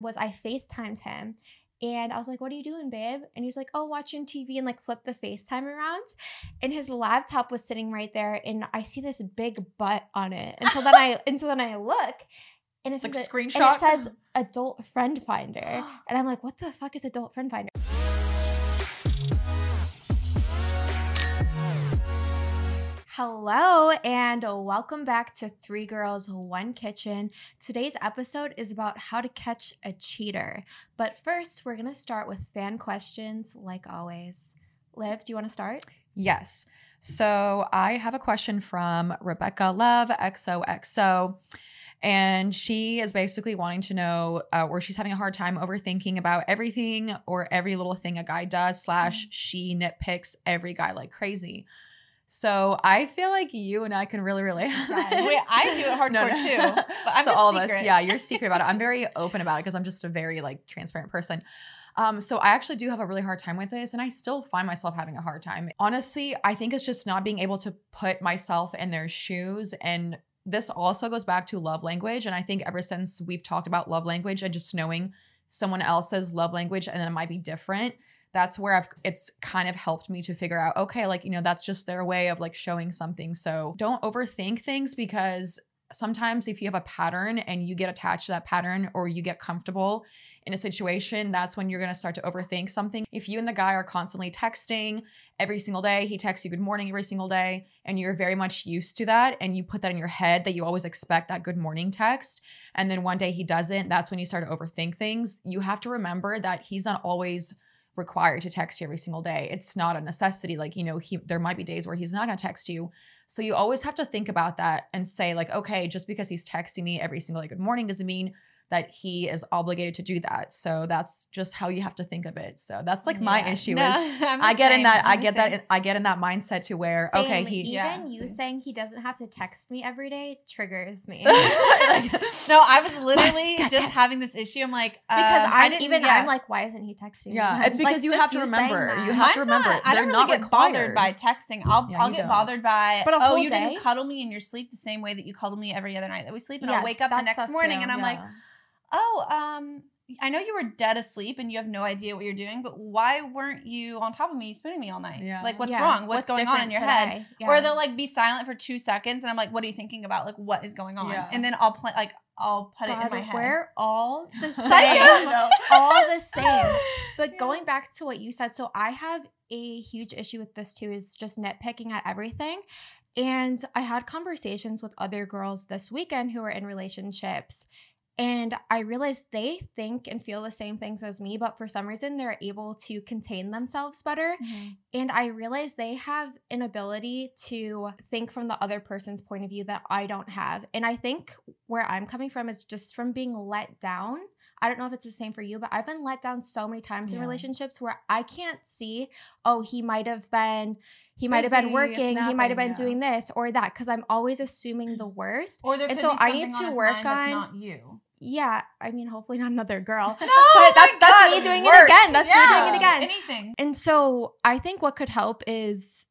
was I FaceTimed him. And I was like, what are you doing, babe? And he's like, oh, watching TV, and like flipped the FaceTime around. And his laptop was sitting right there. And I see this big butt on it. And so then I look, and it's like a screenshot. And it says adult friend finder. And I'm like, what the fuck is adult friend finder? Hello and welcome back to Three Girls, One Kitchen. Today's episode is about how to catch a cheater. But first, we're going to start with fan questions like always. Liv, do you want to start? Yes. So I have a question from Rebecca Love, XOXO. And she is basically wanting to know, or she's having a hard time overthinking about everything or every little thing a guy does, / she nitpicks every guy like crazy. So I feel like you and I can really relate. Wait, I do it hardcore too. But I'm so just all secret. of us, yeah, you're secret about it. I'm very open about it because I'm just a very like transparent person. So I actually do have a really hard time with this, and I still find myself having a hard time. Honestly, I think it's just not being able to put myself in their shoes. And this also goes back to love language. And I think ever since we've talked about love language and just knowing someone else's love language and then it might be different, that's where it's kind of helped me to figure out, okay, like, you know, that's just their way of like showing something. So don't overthink things, because sometimes if you have a pattern and you get attached to that pattern or you get comfortable in a situation, that's when you're going to start to overthink something. If you and the guy are constantly texting every single day, he texts you good morning every single day, and you're very much used to that, and you put that in your head that you always expect that good morning text, and then one day he doesn't, that's when you start to overthink things. You have to remember that he's not always required to text you every single day. It's not a necessity. Like, you know, there might be days where he's not going to text you. So you always have to think about that and say like, okay, just because he's texting me every single day good morning doesn't mean that he is obligated to do that. So that's just how you have to think of it. So that's like my issue is I get in that mindset to where, Same. okay, you saying he doesn't have to text me every day triggers me. No, I was literally just having this issue. I'm like, because I'm like, why isn't he texting me? Yeah, it's because you have to remember. You have to remember. I don't really get bothered by texting. I'll get bothered by, but a whole you day? Didn't cuddle me in your sleep the same way that you cuddle me every other night that we sleep. And I'll wake up the next morning and I'm like, I know you were dead asleep and you have no idea what you're doing, but why weren't you on top of me, spooning me all night? Yeah. Like, what's wrong? What's going on in your head? Yeah. Or they'll like be silent for 2 seconds and I'm like, what are you thinking about? Like, what is going on? Yeah. And then I'll put it in my head. We're all the same. All the same. But going back to what you said, so I have a huge issue with this too, is just nitpicking at everything. And I had conversations with other girls this weekend who are in relationships. And I realized they think and feel the same things as me, but for some reason they're able to contain themselves better. Mm-hmm. And I realized they have an ability to think from the other person's point of view that I don't have. And I think where I'm coming from is just from being let down. I don't know if it's the same for you, but I've been let down so many times in relationships where I can't see, oh, he might have been working, he might have been doing this or that, because I'm always assuming the worst. Or there could be something I need to work on that's not you. Yeah, I mean, hopefully not another girl. No, but that's me doing it again. That's me doing it again. Anything. And so I think what could help is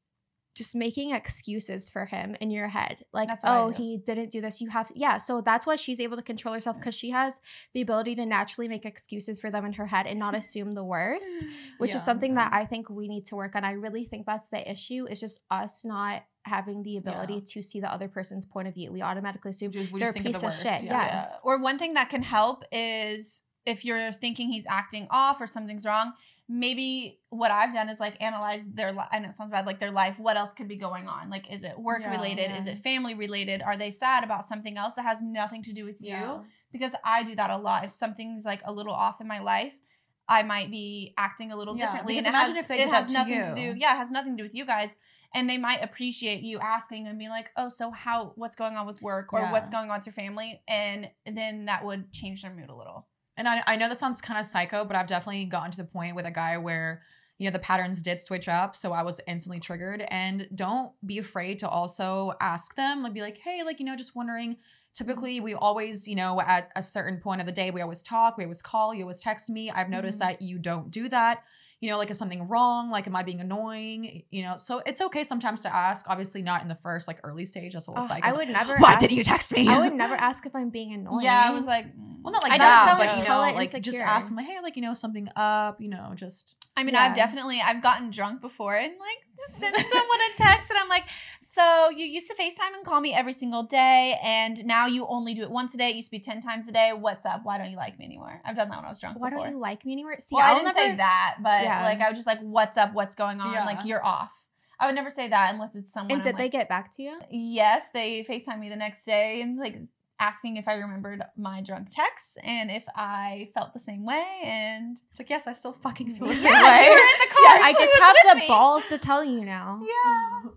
just making excuses for him in your head. Like, oh, he didn't do this. You have to. Yeah, so that's why she's able to control herself, because she has the ability to naturally make excuses for them in her head and not assume the worst, which is something that I think we need to work on. I really think that's the issue, is just us not having the ability to see the other person's point of view. We automatically assume they're a piece of shit. Yes. Or one thing that can help is if you're thinking he's acting off or something's wrong, maybe what I've done is like analyze their life. I know it sounds bad, like their life. What else could be going on? Like, is it work related? Is it family related? Are they sad about something else that has nothing to do with you? Yeah. Because I do that a lot. If something's like a little off in my life, I might be acting a little differently. Because imagine if they did that to you. It has nothing to do with you guys. And they might appreciate you asking and be like, oh, so what's going on with work or what's going on with your family? And then that would change their mood a little. And I know that sounds kind of psycho, but I've definitely gotten to the point with a guy where, you know, the patterns did switch up. So I was instantly triggered. And don't be afraid to also ask them, like, be like, hey, like, you know, just wondering. Typically, we always, you know, at a certain point of the day, we always talk, we always call, you always text me. I've noticed that you don't do that. you know, like, is something wrong? Like, am I being annoying? You know, so it's okay sometimes to ask. Obviously, not in the first like early stage. That's a little psycho. I would never. Why ask, didn't you text me? I would never ask if I'm being annoying. Yeah, I was like, well, not like I that, just but don't you call know, it like just insecure. ask them, like, hey, like, you know, something up, you know, just. I mean, Yeah. I've gotten drunk before and like sent someone a text and I'm like, so you used to FaceTime and call me every single day and now you only do it once a day. It used to be 10 times a day. What's up? Why don't you like me anymore? I've done that when I was drunk Why before. don't you like me anymore? See, well, I'll I didn't never say that, but Yeah. like I was just like, what's up? What's going on? Yeah. Like you're off. I would never say that unless it's someone. And did I'm they like, get back to you? yes, they FaceTime me the next day and like asking if I remembered my drunk texts and if I felt the same way. And It's like, yes, I still fucking feel the yeah, same you way. were in the car. I she just was have with the me. balls to tell you now. Yeah.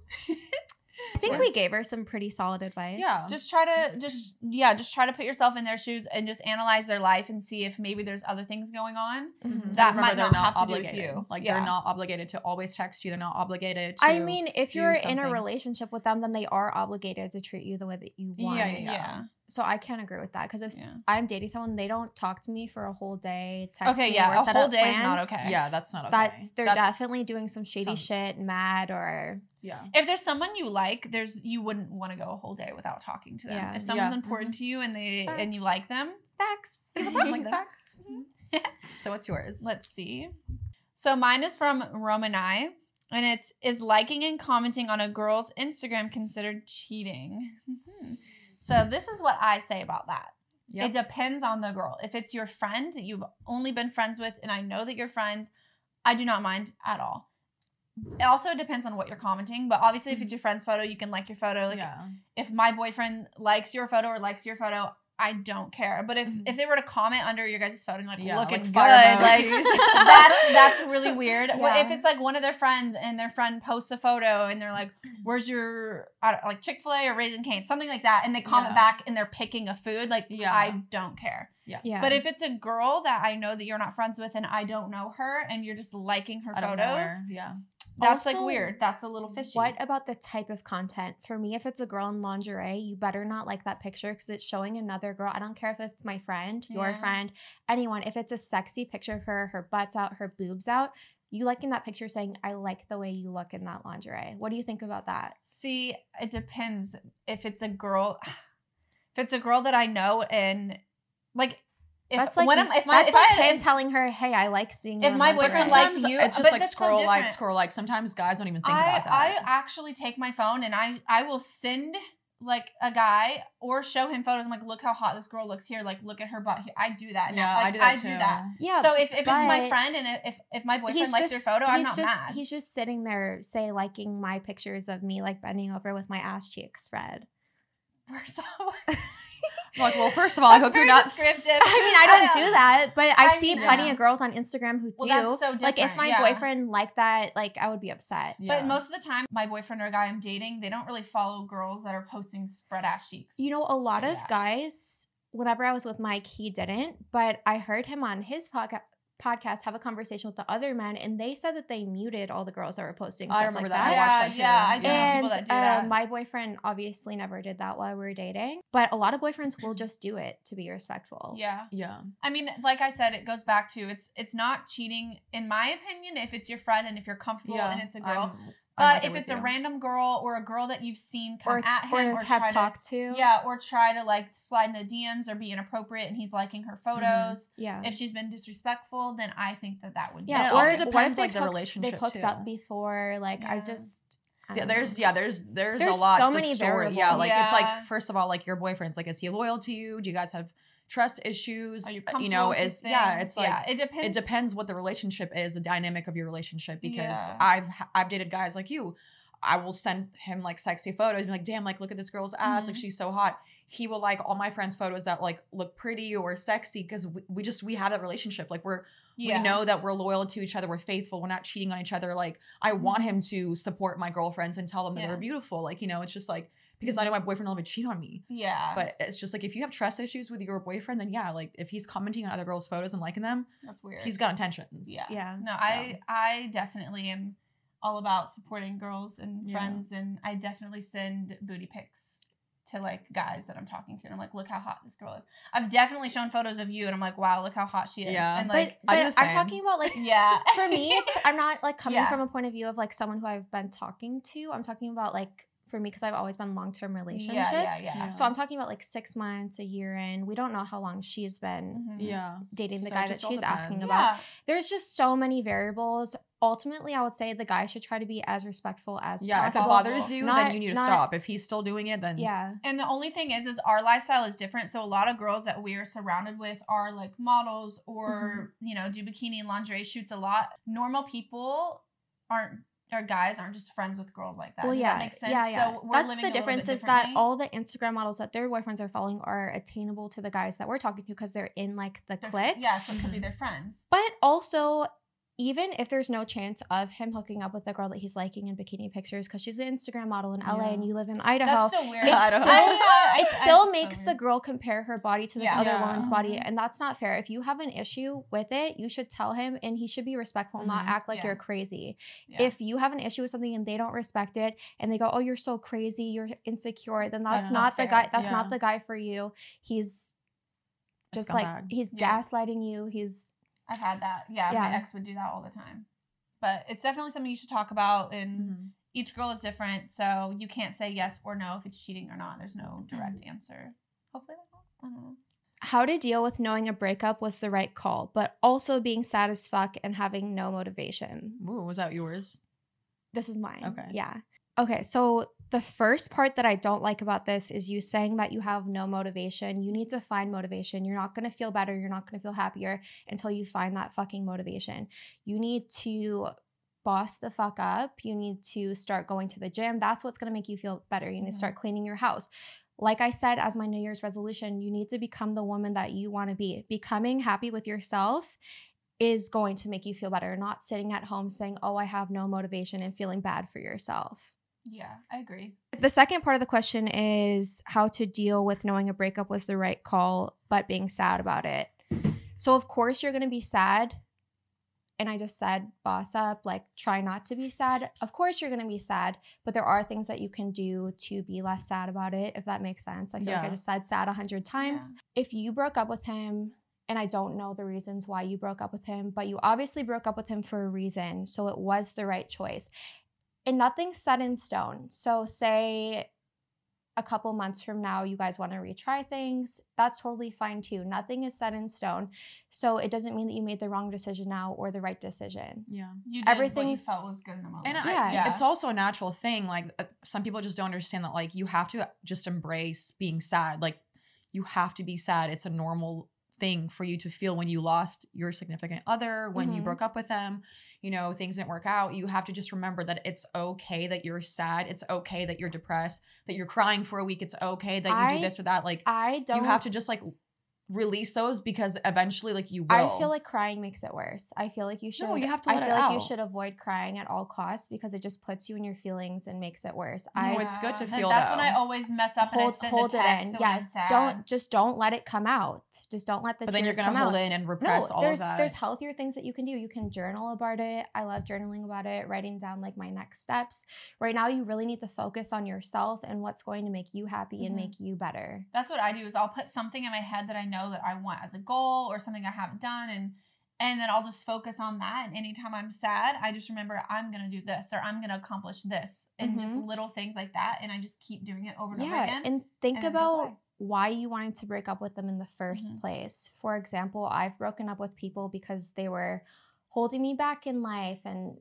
I think we gave her some pretty solid advice. Yeah. Just try to put yourself in their shoes and just analyze their life and see if maybe there's other things going on. Mhm. That Remember, might they're not have to do with obligated. you. Like, Yeah. they're not obligated to always text you. They're not obligated to. I mean, if do you're in something. a relationship with them, then they are obligated to treat you the way that you want. Yeah. Yeah. So I can't agree with that because if Yeah. I'm dating someone, they don't talk to me for a whole day, text Okay, me, yeah, or a set whole up day is not plans, okay. Yeah, that's not okay. They're That's- definitely doing some shady shit, mad or Yeah. If there's someone you like, you wouldn't want to go a whole day without talking to them. Yeah. If someone's Yeah. important to you and and you Facts. like them, facts. People talk like that. So what's yours? let's see. So mine is from Romanai, and is liking and commenting on a girl's Instagram considered cheating? So this is what I say about that. Yep. It depends on the girl. If it's your friend that you've only been friends with, and I know that you're friends, I do not mind at all. It also depends on what you're commenting, but obviously if it's your friend's photo, you can like your photo. Like yeah. if my boyfriend likes your photo or likes your photo, I don't care. But if they were to comment under your guys' photo and like Yeah, looking like good, fire like emojis. that's really weird. Well, Yeah. if it's like one of their friends and their friend posts a photo and they're like, "Where's your like Chick-fil-A or Raising Cane's," something like that, and they comment Yeah. back and they're picking a food, like Yeah. I don't care. Yeah. But if it's a girl that I know that you're not friends with and I don't know her and you're just liking her I don't know photos, her. Yeah. that's like Also, weird. That's a little fishy. What about the type of content? For me, if it's a girl in lingerie, you better not like that picture because it's showing another girl. I don't care if it's my friend, your Yeah. friend, anyone. If it's a sexy picture of her butt's out, her boobs out, you liking that picture saying, I like the way you look in that lingerie. What do you think about that? See, it depends if it's a girl. If it's a girl that I know and like, if That's like, when I'm, if my that's if like I him telling her, hey, I like seeing you if in my lingerie. boyfriend Sometimes likes you, it's just but like that's so scroll like, different. scroll like. Sometimes guys don't even think I about that. actually take my phone and I will send like a guy or show him photos. I'm like, look how hot this girl looks here. Like, look at her butt here. I do that. Yeah, now. Like, I do that I too. do that. Yeah. So if it's my but friend and if my boyfriend he's likes your photo, I'm he's not just, mad. He's just sitting there, say, liking my pictures of me, like bending over with my ass cheeks spread. We're so. Like, well, first of all, I That's hope you're very not descriptive. I mean, I don't do that, but I see mean, plenty yeah. of girls on Instagram who do. Well, that's so Like, if different, my yeah. boyfriend liked that, like, I would be upset. Yeah. But most of the time, my boyfriend or a guy I'm dating, they don't really follow girls that are posting spread ass cheeks. You know, a lot of Yeah. guys, whenever I was with Mike, he didn't, but I heard him on his podcast have a conversation with the other men, and they said that they muted all the girls that were posting I stuff remember like that. that. I watched that too. Yeah, I do know And people that do that. my boyfriend obviously never did that while we were dating, but a lot of boyfriends will just do it to be respectful. Yeah. Yeah. I mean, like I said, it goes back to it's not cheating, in my opinion, if it's your friend and if you're comfortable Yeah. and it's a girl. I'm right But there if with it's a you. random girl or a girl that you've seen come Or, at him or have try talked to, to. yeah, or try to like slide in the DMs or be inappropriate and he's liking her photos. Yeah. If she's been disrespectful, then I think that would Yeah, it or also what if depends, they've like, the relationship, they've hooked too. up before. Like, I Yeah. just. I Yeah, don't there's know. there's There's a lot so to the many story. Yeah, variables. like it's Yeah. like, first of all, like, your boyfriend's like, is he loyal to you? Do you guys have trust issues? Are you comfortable You know, with is these yeah, things? it's like it depends. it depends what the relationship is, the dynamic of your relationship. Because Yeah. I've dated guys like you. I will send him like sexy photos and be like, damn, like, look at this girl's ass, like, Mhm. she's so hot. He will like all my friends' photos that like look pretty or sexy because we have that relationship. Like, we know that we're loyal to each other, we're faithful, we're not cheating on each other. Like, I want him to support my girlfriends and tell them that Yeah. they're beautiful. Like, you know, it's just like, because I know my boyfriend will never cheat on me. Yeah. But it's just like, if you have trust issues with your boyfriend, then yeah, like, if he's commenting on other girls' photos and liking them, That's weird. he's got intentions. Yeah. Yeah. No, I definitely am all about supporting girls and Yeah. friends, and I definitely send booty pics to like guys that I'm talking to, and I'm like, look how hot this girl is. I've definitely shown photos of you, and I'm like, wow, look how hot she is. Yeah. And like, but I'm the I'm same. talking about like yeah, for me, I'm not like coming Yeah. from a point of view of like someone who I've been talking to. I'm talking about like for me, because I've always been long-term relationships. Yeah. So I'm talking about like 6 months, a year in. We don't know how long she's been Mhm. Yeah. dating the So guy it that just all she's asking depends. about. Yeah. There's just so many variables. Ultimately, I would say the guy should try to be as respectful as Yeah. If it possible. bothers you, then Not- you need to not- stop. If he's still doing it, then Yeah. And the only thing is our lifestyle is different. So a lot of girls that we are surrounded with are like models or, you know, do bikini and lingerie shoots a lot. Normal people or guys aren't just friends with girls like that. Well, Does yeah, that make sense? yeah. So we're That's living the a little difference bit is that differently. all the Instagram models that their boyfriends are following are attainable to the guys that we're talking to because they're in like the They're- clique. Yeah, so it could be Mhm. their friends. But also, even if there's no chance of him hooking up with the girl that he's liking in bikini pictures because she's an Instagram model in LA and Yeah. you live in Idaho, That's so weird. it Idaho. still It's makes so the weird. girl compare her body to this Yeah. other Yeah. woman's body, Mhm. and that's not fair. If you have an issue with it, you should tell him, and he should be respectful, not Mhm. act like Yeah. you're crazy. Yeah. If you have an issue with something and they don't respect it, and they go, "Oh, you're so crazy, you're insecure," then that's That's not not the fair. guy. That's Yeah. not the guy for you. He's A just like scumbag. he's Yeah. gaslighting you. He's I've had that. Yeah, Yeah. my ex would do that all the time. But it's definitely something you should talk about, and Mhm. each girl is different, so you can't say yes or no if it's cheating or not. There's no direct answer. Hopefully that helps. I don't know. how to deal with knowing a breakup was the right call, but also being sad as fuck and having no motivation. Ooh, was that yours? This is mine. Okay. Yeah. Okay. So the first part that I don't like about this is you saying that you have no motivation. You need to find motivation. You're not going to feel better. You're not going to feel happier until you find that fucking motivation. You need to boss the fuck up. You need to start going to the gym. That's what's going to make you feel better. You need to start cleaning your house. Like I said, as my New Year's resolution, you need to become the woman that you want to be. Becoming happy with yourself is going to make you feel better, not sitting at home saying, "Oh, I have no motivation," and feeling bad for yourself. Yeah, I agree. The second part of the question is how to deal with knowing a breakup was the right call, but being sad about it. So, of course, you're going to be sad. And I just said, boss up, like try not to be sad. Of course, you're going to be sad, but there are things that you can do to be less sad about it, if that makes sense. I feel like I Yeah. just said sad 100 times. If you broke up with him, and I don't know the reasons why you broke up with him, but you obviously broke up with him for a reason. So it was the right choice. And nothing's set in stone. So say a couple months from now, you guys want to retry things. That's totally fine too. Nothing is set in stone. So it doesn't mean that you made the wrong decision now or the right decision. Yeah. You did what you Everything's- felt was good in the moment. And Yeah. it's also a natural thing. Like some people just don't understand that. Like you have to just embrace being sad. Like you have to be sad. It's a normal thing for you to feel when you lost your significant other, when you Mhm. broke up with them, you know, things didn't work out. You have to just remember that it's okay that you're sad. It's okay that you're depressed, that you're crying for a week. It's okay that you do I this or that. Like I don't. you have to just like release those because eventually like you will. I feel like crying makes it worse. I feel like you should. No, you have to I let feel it like you out. should avoid crying at all costs because it just puts you in your feelings and makes it worse. No, I it's good to Yeah. feel That's though. when I always mess up and I hold send hold a it text in. when I'm Yes, sad. don't let it come out. Just don't let the but then you're tears gonna come hold out. in and No, repress all of that. there's healthier things that you can do. You can journal about it. I love journaling about it, writing down like my next steps. Right now, you really need to focus on yourself and what's going to make you happy and Mhm. make you better. That's what I do is I'll put something in my head that I know that I want as a goal or something I haven't done, and then I'll just focus on that. And anytime I'm sad, I just remember I'm gonna do this or I'm gonna accomplish this, and just little things like that. And I just keep doing it over and over Yeah, again. and think and it goes about away. why you wanted to break up with them in the 1st Mhm. place. For example, I've broken up with people because they were holding me back in life and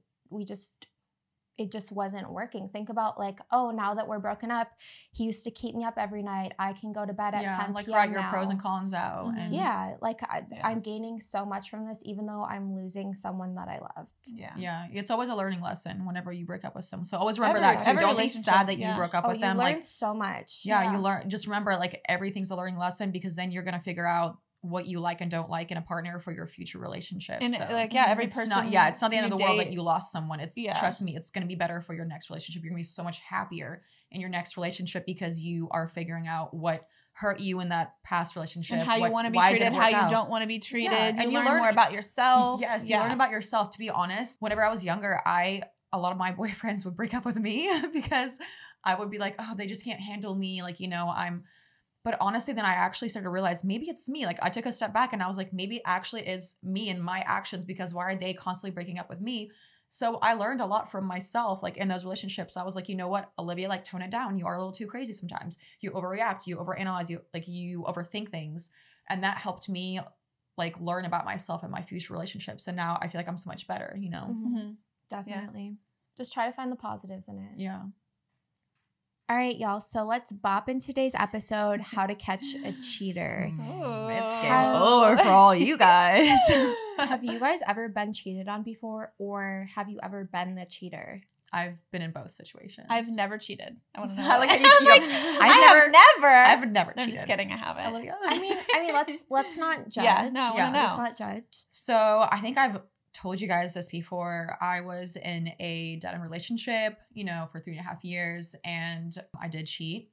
it just wasn't working. Think about like, oh, now that we're broken up, he used to keep me up every night. I can go to bed at 10 like p.m. write your now. pros and cons out. Mhm. And Yeah, like Yeah. I'm gaining so much from this, even though I'm losing someone that I loved. Yeah. it's always a learning lesson whenever you break up with someone. So always remember Every- that too. every Don't be relationship, sad that you yeah. broke up Oh, with you them. learned Like, so much. yeah, you Yeah. learn. Just remember, like everything's a learning lesson because then you're gonna figure out what you like and don't like in a partner for your future relationship. And So like every it's person. not, it's not the end of you the world date- that you lost someone. It's Yeah. trust me, it's gonna be better for your next relationship. You're gonna be so much happier in your next relationship because you are figuring out what hurt you in that past relationship and how you what- want to be why it treated, didn't how work you out. don't want to be treated. and you you learn learn- more about yourself. Yes, you learn about yourself. To be honest, whenever I was younger, a lot of my boyfriends would break up with me because I would be like, oh, they just can't handle me. Like, but honestly, then I actually started to realize maybe it's me. Like I took a step back and I was like, maybe it actually is me and my actions, because why are they constantly breaking up with me? So I learned a lot from myself, like in those relationships. I was like, you know what, Olivia, like tone it down. You are a little too crazy sometimes. You overreact, you overanalyze, you overthink things. And that helped me like learn about myself and my future relationships. And now I feel like I'm so much better, Mm-hmm. Definitely. Just try to find the positives in it. Yeah. All right, y'all. So let's bop in today's episode, How to Catch a Cheater. It's game over for all you guys. Have you guys ever been cheated on before, or have you ever been the cheater? I've been in both situations. I've never cheated. I want to know. I've never I'm cheated. just kidding. I haven't. I mean, let's not judge. Yeah, no, I wanna know. Let's not judge. So I think I've told you guys this before. I was in a dead-end relationship, for 3.5 years, and I did cheat.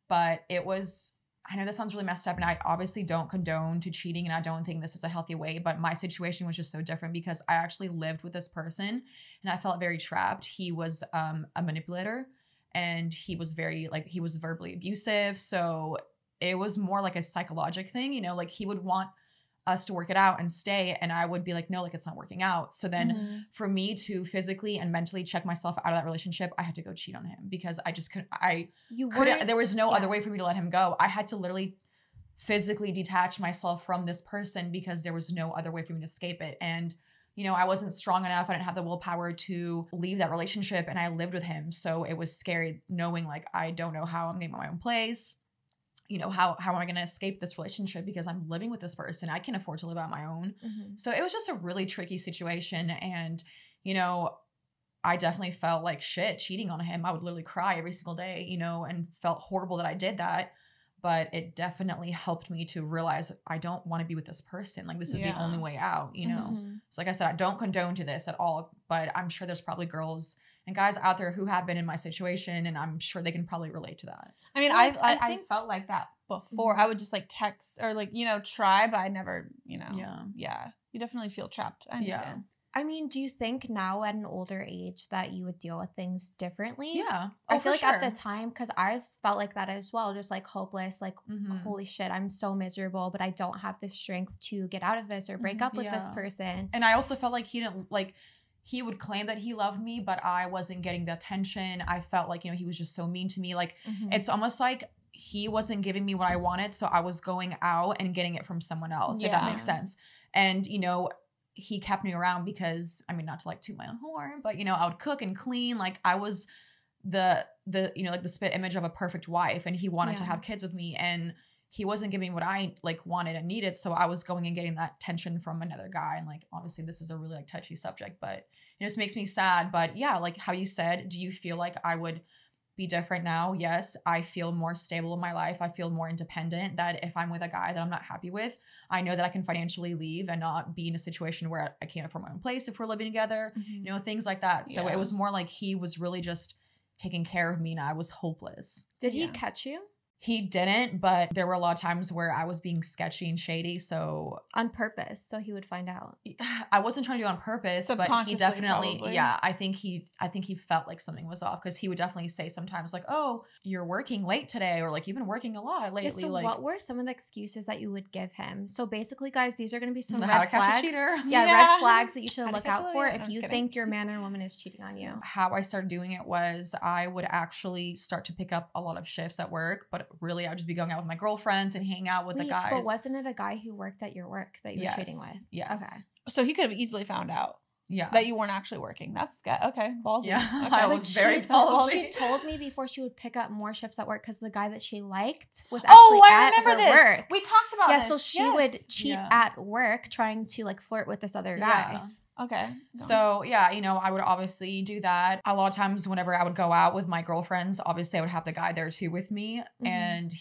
But it was, I know this sounds really messed up, and I obviously don't condone to cheating, and I don't think this is a healthy way, but my situation was just so different because I actually lived with this person, and I felt very trapped. He was a manipulator, and he was he was verbally abusive. So it was more like a psychological thing, like he would want us to work it out and stay, and I would be like, no, like it's not working out. So then for me to physically and mentally check myself out of that relationship, I had to go cheat on him because I just couldn't. There was no other way for me to let him go. I had to literally physically detach myself from this person because there was no other way for me to escape it. And I wasn't strong enough. I didn't have the willpower to leave that relationship, and I lived with him. So it was scary knowing like I don't know how I'm getting my own place. How am I going to escape this relationship because I'm living with this person? I can't afford to live on my own. Mm-hmm. So it was just a really tricky situation. And, I definitely felt like shit cheating on him. I would literally cry every single day, and felt horrible that I did that. But it definitely helped me to realize I don't want to be with this person. Like this is the only way out, Mm-hmm. So like I said, I don't condone to this at all, but I'm sure there's probably girls and guys out there who have been in my situation, and I'm sure they can probably relate to that. I mean, I felt like that before. I would just like text or like, try, but I never, Yeah. You definitely feel trapped. I understand. Yeah. I mean, do you think now at an older age that you would deal with things differently? Yeah. I feel like at the time, because I felt like that as well, just like hopeless, like, holy shit, I'm so miserable, but I don't have the strength to get out of this or break up with this person. And I also felt like he would claim that he loved me, but I wasn't getting the attention. I felt like, he was just so mean to me. Like, it's almost like he wasn't giving me what I wanted, so I was going out and getting it from someone else, if that makes sense. And, he kept me around because, I mean, not to like toot my own horn, but, I would cook and clean. Like, I was the like the spit image of a perfect wife, and he wanted to have kids with me, and he wasn't giving me what I like wanted and needed. So I was going and getting that attention from another guy. And like, obviously this is a really like touchy subject, but it just makes me sad. But yeah, like how you said, do you feel like I would be different now? Yes. I feel more stable in my life. I feel more independent, that if I'm with a guy that I'm not happy with, I know that I can financially leave and not be in a situation where I can't afford my own place if we're living together, things like that. So it was more like he was really just taking care of me, and I was hopeless. Did he catch you? He didn't, but there were a lot of times where I was being sketchy and shady. So on purpose, so he would find out. I wasn't trying to do it on purpose, but he definitely, probably. I think he felt like something was off, because he would definitely say sometimes like, "Oh, you're working late today," or like, "You've been working a lot lately." Yeah, so like, what were some of the excuses that you would give him? So basically, guys, these are going to be some how red to catch flags. a cheater. Red flags that you should look out for if you kidding. think your man or woman is cheating on you. How I started doing it was I would actually start to pick up a lot of shifts at work, but really I would just be going out with my girlfriends and hang out with the guys. But wasn't it a guy who worked at your work that you were cheating with? Yes. Okay. So he could have easily found out. Yeah. That you weren't actually working. That's good. Okay. Ballsy. Yeah. Okay. I was very ballsy. She told me before she would pick up more shifts at work because the guy that she liked was actually at her work. We talked about this. Yeah, so she would cheat at work trying to like flirt with this other guy. Yeah. Okay. So yeah, I would obviously do that. A lot of times whenever I would go out with my girlfriends, obviously I would have the guy there too with me. And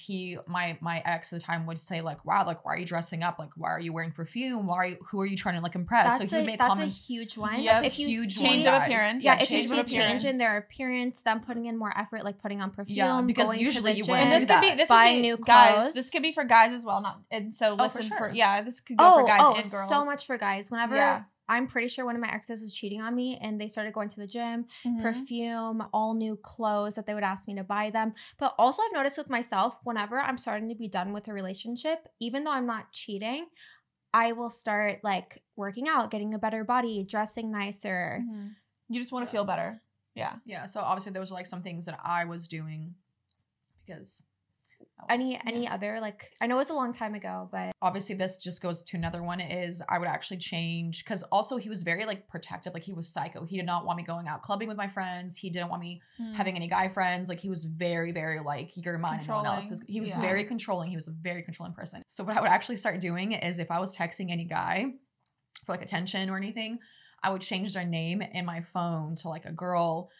my ex at the time would say like, "Wow, like why are you dressing up? Like why are you wearing perfume? Who are you trying to like impress?" That's so he would make that's comments. a huge one. Yes, if you huge change one, of guys. appearance. Yeah, if you change see of change in appearance. their appearance, them putting in more effort, like putting on perfume, Yeah, because going usually to the you gym, wouldn't And this do could be that. buying new guys. clothes. This could be for guys as well. Not and so listen for sure. this could go for guys and girls. So much for guys. Whenever I'm pretty sure one of my exes was cheating on me, and they started going to the gym, perfume, all new clothes that they would ask me to buy them. But also I've noticed with myself, whenever I'm starting to be done with a relationship, even though I'm not cheating, I will start like working out, getting a better body, dressing nicer. You just want to feel better. Yeah. Yeah. So obviously there was like some things that I was doing because any other, like, I know it was a long time ago, but obviously this just goes to another one is I would actually change, because also he was very like protective, like he was psycho. He did not want me going out clubbing with my friends. He didn't want me having any guy friends. Like he was very, very like, you're mine and no one else's. He was very controlling. He was a very controlling person. So what I would actually start doing is if I was texting any guy for like attention or anything, I would change their name in my phone to like a girl.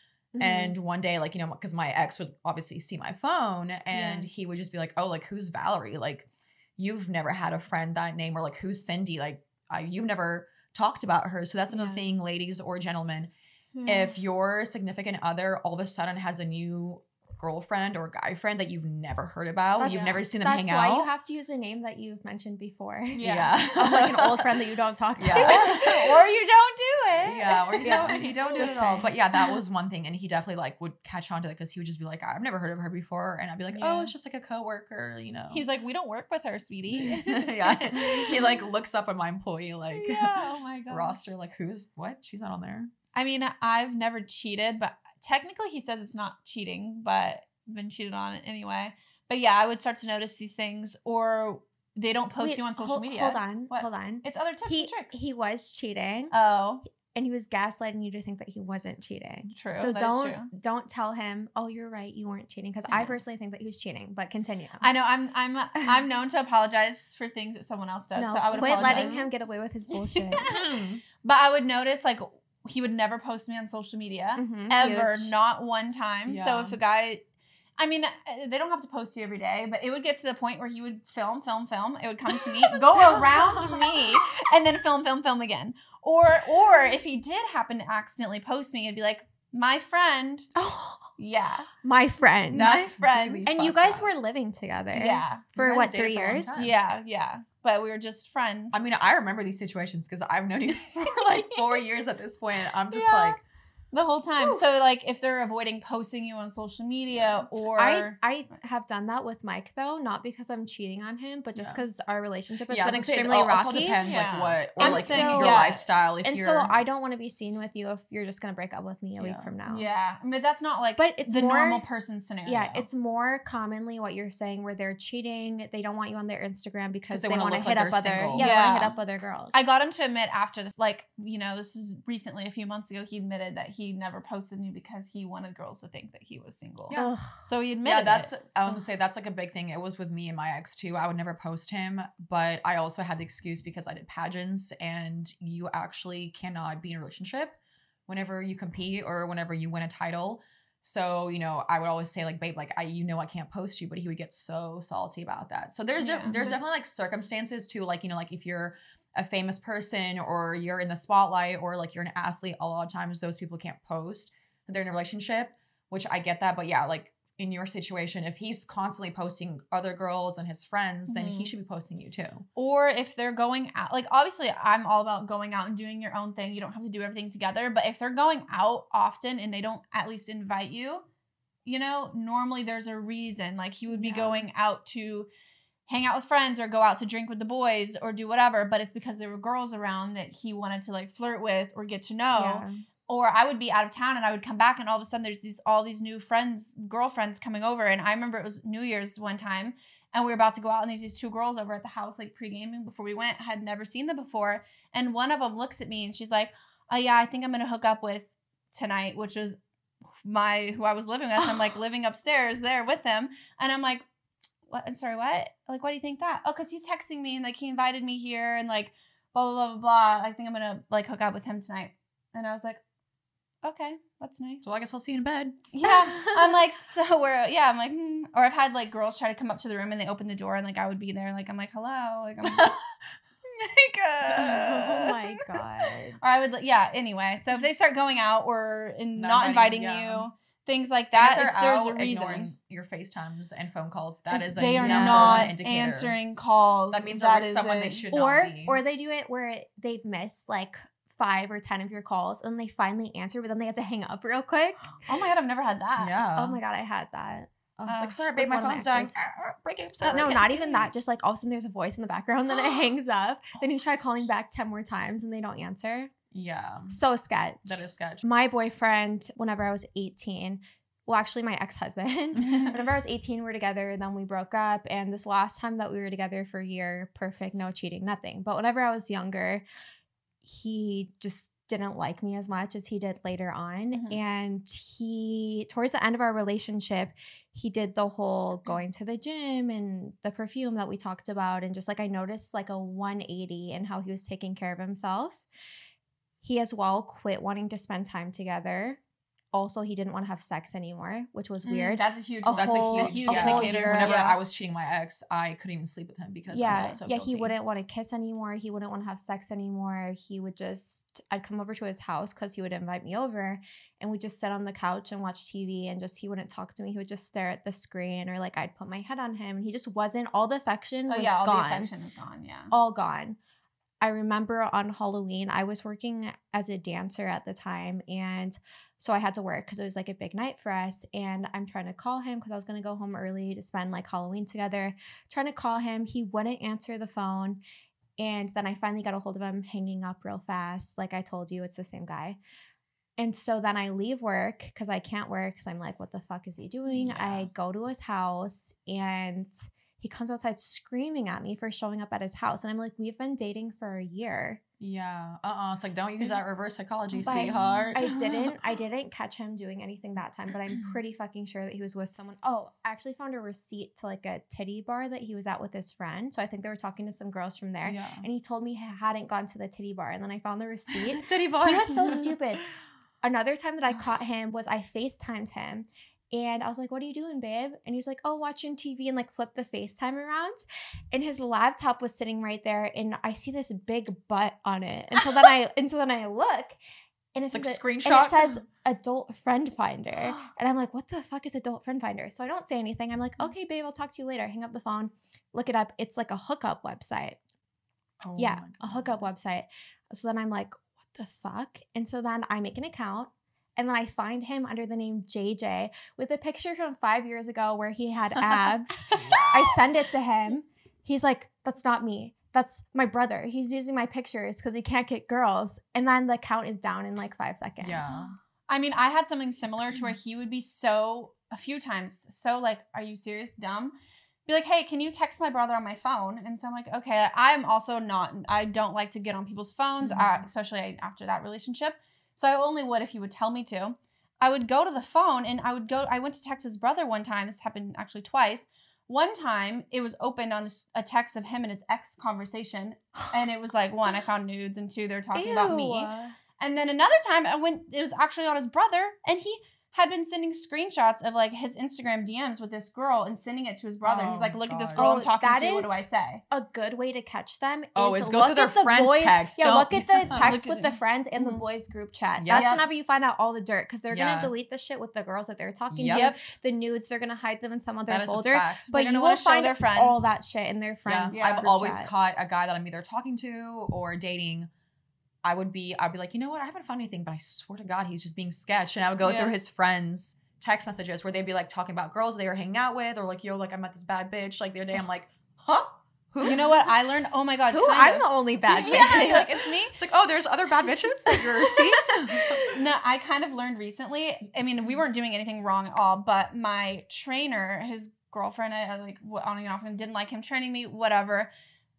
And one day, like, you know, because my ex would obviously see my phone and he would just be like, oh, like, who's Valerie? Like, you've never had a friend that name, or like, who's Cindy? Like, you've never talked about her. So that's another thing, ladies or gentlemen. If your significant other all of a sudden has a new girlfriend or guy friend that you've never heard about, you've never seen them hang out. That's why you have to use a name that you've mentioned before. Of like an old friend that you don't talk to. Or you don't do it. Yeah, or you don't do it at all. But yeah, that was one thing. And he definitely like would catch on to it because he would just be like, I've never heard of her before. And I'd be like, oh, it's just like a coworker, you know. He's like, we don't work with her, sweetie. He like looks up at my employee like oh my God. roster, like what? She's not on there. I mean, I've never cheated, but technically he says it's not cheating, but I've been cheated on it anyway. But yeah, I would start to notice these things, or they don't post you on social media. Hold on. It's other tips and tricks. He was cheating. Oh. And he was gaslighting you to think that he wasn't cheating. True. So don't tell him, oh, you're right, you weren't cheating. Because I personally think that he was cheating. But continue. I know I'm known to apologize for things that someone else does. No, so I would quit apologize. letting him get away with his bullshit. But I would notice like he would never post me on social media ever, not one time. Yeah. So if a guy, I mean, they don't have to post you every day, but it would get to the point where he would film. It would come to me, go around me, and then film again. Or if he did happen to accidentally post me, it'd be like, my friend. Oh, yeah. My friend. That's friend. Really and you guys were living together. Yeah. For what, 3 years? Yeah. But we were just friends. I mean, I remember these situations because I've known you for like 4 years at this point. I'm just like, the whole time. Whew. So like if they're avoiding posting you on social media or I have done that with Mike though, not because I'm cheating on him, but just because our relationship has been extremely rocky. Also depends like what, or and like so, your lifestyle. If so I don't want to be seen with you if you're just gonna break up with me a week from now. Yeah, but that's not like it's the more, normal person scenario. Yeah, it's more commonly what you're saying where they're cheating. They don't want you on their Instagram because they want to hit up other they want to hit up other girls. I got him to admit after this was recently a few months ago. He admitted that he never posted me because he wanted girls to think that he was single. Yeah. So he admitted I was gonna say that's like a big thing. It was with me and my ex too. I would never post him, but I also had the excuse because I did pageants, and you actually cannot be in a relationship whenever you compete or whenever you win a title. So, you know, I would always say like, babe, like I can't post you, but he would get so salty about that. So there's definitely like circumstances too, like, you know, like if you're a famous person or you're in the spotlight or like you're an athlete, a lot of times those people can't post. They're in a relationship, which I get that. But yeah, like in your situation, if he's constantly posting other girls and his friends, then he should be posting you too. Or if they're going out, like obviously I'm all about going out and doing your own thing. You don't have to do everything together. But if they're going out often and they don't at least invite you, you know, normally there's a reason. Like he would be going out to hang out with friends or go out to drink with the boys or do whatever. But it's because there were girls around that he wanted to like flirt with or get to know. Yeah. Or I would be out of town and I would come back and all of a sudden there's all these new girlfriends coming over. And I remember it was New Year's one time and we were about to go out and there's these two girls over at the house like pre-gaming before we went. I had never seen them before. And one of them looks at me and she's like, oh yeah, I think I'm going to hook up with tonight, which was who I was living with. I'm like living upstairs there with them. And I'm like, what? I'm sorry, what? Like, why do you think that? Oh, because he's texting me and like he invited me here and like blah, blah, blah, blah. I think I'm going to like hook up with him tonight. And I was like, okay, that's nice. So I guess I'll see you in bed. Yeah. I'm like, I'm like, Or I've had like girls try to come up to the room and they open the door and like I would be there and like I'm like, hello. Like I'm oh my God. Or I would anyway. So if they start going out or not inviting you, things like that, there's a reason. Ignoring your FaceTimes and phone calls, that is they are number not one indicator. Answering calls. That means that is someone they should not be. Or they do it where they've missed like 5 or 10 of your calls, and they finally answer, but then they had to hang up real quick. Oh my God, I've never had that. Yeah. Oh my God, I had that. Oh, It's like, sorry, with babe, my one of my phone's dying. exes. Break up. No, sorry. not even that. Just like all of a sudden there's a voice in the background, then it hangs up. Then you try calling back 10 more times and they don't answer. Yeah. So sketch. That is sketch. My boyfriend, whenever I was 18, well, actually my ex-husband, whenever I was 18, we were together, then we broke up. And this last time that we were together for a year, perfect, no cheating, nothing. But whenever I was younger, he just didn't like me as much as he did later on. Mhm. And he, towards the end of our relationship, he did the whole going to the gym and the perfume that we talked about. And just like I noticed like a 180 in how he was taking care of himself. He as well quit wanting to spend time together. Also, he didn't want to have sex anymore, which was weird. That's a huge. That's whole- a huge a whole indicator. year. Whenever Yeah. I was cheating my ex, I couldn't even sleep with him because I felt so Yeah, guilty. he wouldn't want to kiss anymore. He wouldn't want to have sex anymore. He would just, I'd come over to his house because he would invite me over and we'd just sit on the couch and watch TV and just, he wouldn't talk to me. He would just stare at the screen or like I'd put my head on him and he just wasn't, all the affection was all gone. the affection is gone. Yeah. All gone. I remember on Halloween, I was working as a dancer at the time. And so I had to work because it was like a big night for us. And I'm trying to call him because I was going to go home early to spend like Halloween together. Trying to call him. He wouldn't answer the phone. And then I finally got a hold of him hanging up real fast. Like I told you, it's the same guy. And so then I leave work because I can't work because I'm like, what the fuck is he doing? Yeah. I go to his house and he comes outside screaming at me for showing up at his house. And I'm like, we've been dating for a year. Yeah. It's like, don't use that reverse psychology, But sweetheart. I didn't catch him doing anything that time, but I'm pretty fucking sure that he was with someone. Oh, I actually found a receipt to like a titty bar that he was at with his friend. So I think they were talking to some girls from there. Yeah. And he told me he hadn't gone to the titty bar. And then I found the receipt. Titty bar. He was so stupid. Another time that I caught him was I FaceTimed him. And I was like, what are you doing, babe? And he was like, oh, watching TV, and like flipped the FaceTime around. And his laptop was sitting right there. And I see this big butt on it. And so then I look and it's Like and screenshot? it says adult friend finder. And I'm like, what the fuck is adult friend finder? So I don't say anything. I'm like, okay, babe, I'll talk to you later. Hang up the phone, look it up. It's like a hookup website. Oh Yeah, my a God. hookup website. So then I'm like, what the fuck? And so then I make an account and then I find him under the name JJ with a picture from 5 years ago where he had abs. I send it to him. He's like, that's not me. That's my brother. He's using my pictures because he can't get girls. And then the account is down in like 5 seconds. Yeah. I mean, I had something similar to where he would be a few times, so like, are you serious? Dumb. Be like, hey, can you text my brother on my phone? And so I'm like, okay, I don't like to get on people's phones, Mhm. especially after that relationship. So I only would if he would tell me to. I would go to the phone and I went to text his brother one time. This happened actually twice. One time it was opened on a text of him and his ex conversation. And it was like, one, I found nudes, and two, they're talking about me. And then another time it was actually on his brother, and he had been sending screenshots of like his Instagram DMs with this girl and sending it to his brother. Oh, He's like, look at this God. girl Oh, I'm talking that to. What is- do I say? A good way to catch them Oh, is is to go look through their at the friends' boys. text. Yeah, Don't- look at the text Look with at the friends and the Mhm. boys group chat. Yep. That's whenever you find out all the dirt because they're Yeah. gonna delete the shit with the girls that they're talking Yep. to. The nudes, they're gonna hide them in some other That is a folder. fact. But They're gonna you wanna will show find their friends. all that shit in their friends. Yeah. I've group always chat. caught a guy that I'm either talking to or dating. I'd be like, you know what? I haven't found anything, but I swear to God, he's just being sketched. And I would go Yeah. through his friends' text messages where they'd be like talking about girls they were hanging out with, or like, yo, like I met this bad bitch like the other day. I'm like, huh? Who? You know what I learned? Oh my God. Who? kind I'm of. the only bad bitch. Yeah, like it's me. It's like, oh, there's other bad bitches that you're seeing. No, I kind of learned recently. I mean, we weren't doing anything wrong at all, but my trainer, his girlfriend, I like on and off, and didn't like him training me. Whatever.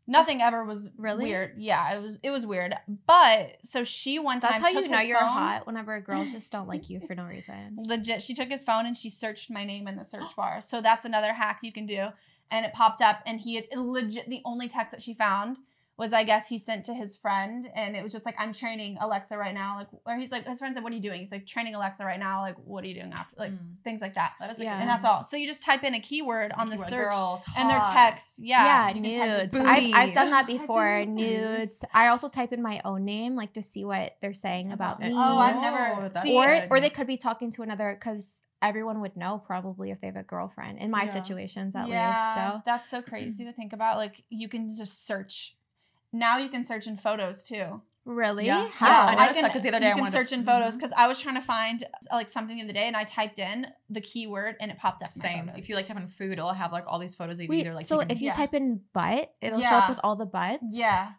Nothing ever was Really? weird. Yeah, it was weird. But so she one time That's how took you know his you're phone, hot whenever girls just don't like you for no reason. Legit, she took his phone and she searched my name in the search bar. So that's another hack you can do. And it popped up, and he had legit the only text that she found was, I guess, he sent to his friend, and it was just like, I'm training Alexa right now. Like, or he's like, his friend said, what are you doing? He's like, training Alexa right now. Like, what are you doing after? Like, things like that. That is Yeah. a good And that's all. So you just type in a keyword on the Keyword, search girls, and their hot. text. Yeah. Yeah, you can type nudes. this- Booty. I've done that Type in before. nudes. Nudes. I also type in my own name, like to see what they're saying about me. Oh, I've never- that's see, good. or they could be talking to another, because everyone would know probably if they have a girlfriend. In my Yeah. situations, at least. Yeah, So that's so crazy to think about. Like, you can just search. Now you can search in photos too. Really? Yeah. How? Yeah, I noticed that because the other day you I can wanted to- search in photos because I was trying to find like something the other day and I typed in the keyword and it popped up. In my Same. photos. If you like type in food, it'll have like all these photos of Wait, either like so taken- if you Yeah. type in butt, it'll show Yeah. up with all the butts? Yeah.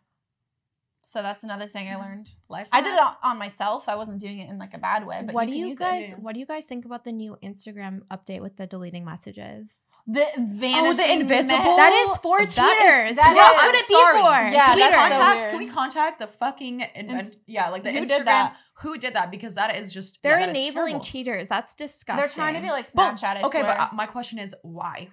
So that's another thing I learned. life. I did it on myself. I wasn't doing it in like a bad way. But What you do can you use guys it. what do you guys think about the new Instagram update with the deleting messages? The vanishing invisible? message. That is for That is- cheaters. that Who else is- would I'm it be sorry. for? Yeah, Can we that's so contact? weird. Can we contact the fucking like the Who Instagram? did that? Who did that? Because that is just They're that is enabling terrible. cheaters. That's disgusting. They're trying to be like But- Snapchat. I okay, swear. but my question is why?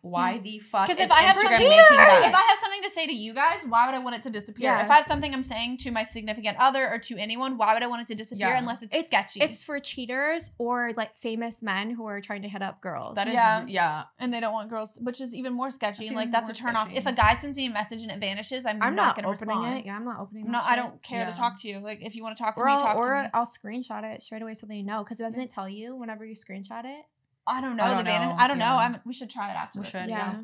Why the fuck? Because is if I have Instagram something, making that? if I have something to say to you guys, why would I want it to disappear? Yeah. If I have something I'm saying to my significant other or to anyone, why would I want it to disappear Yeah. unless it's sketchy? It's for cheaters or like famous men who are trying to hit up girls. That is Yeah. yeah. and they don't want girls, which is even more sketchy. That's And like even that's a more turn off. sketchy. If a guy sends me a message and it vanishes, I'm I'm not not going to opening respond. it. Yeah, I'm not opening I'm that not, I shit. don't care to Yeah. talk to you. Like if you want to talk to Or me, I'll, talk to or me. I'll screenshot it straight away so they know. Because doesn't it tell you whenever you screenshot it? I don't know. I don't know. I don't know. Yeah. We should try it after. We this. should. Yeah. Yeah.